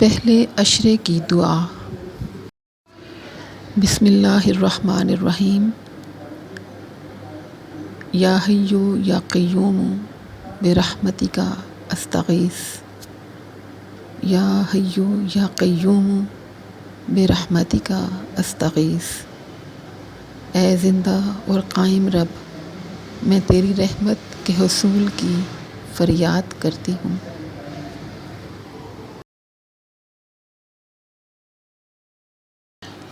پہلے عشرے کی دعا۔ بسم اللہ الرحمن الرحیم۔ یا حی یا قیوم برحمتک استغیث۔ یا حی یا قیوم برحمتک استغیث۔ اے زندہ اور قائم رب، میں تیری رحمت کے حصول کی فریاد کرتی ہوں۔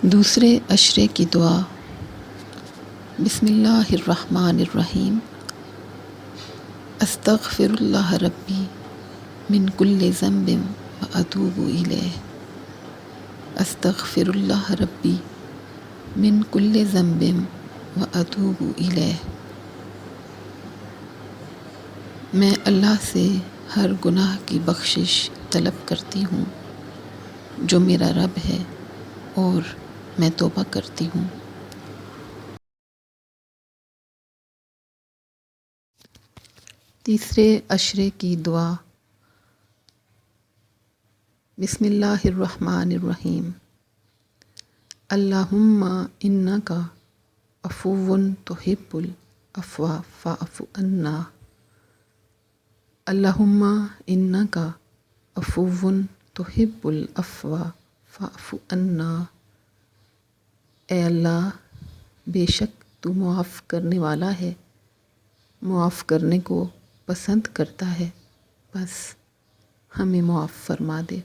دوسرے عشرے کی دعا۔ بسم اللہ الرحمن الرحیم۔ استغفر اللہ ربی من کل ذنب واتوب الیہ۔ استغفر اللہ ربی من کل ذنب واتوب الیہ۔ میں اللہ سے ہر گناہ کی بخشش طلب کرتی ہوں جو میرا رب ہے، اور میں توبہ کرتی ہوں۔ تیسرے عشرے کی دعا۔ بسم اللہ الرحمن الرحیم۔ اللہم انک عفو تحب العفو فاعف عنا۔ اللہم انک عفو تحب العفو فاعف عنا۔ اے اللہ، بے شک تو معاف کرنے والا ہے، معاف کرنے کو پسند کرتا ہے، بس ہمیں معاف فرما دے۔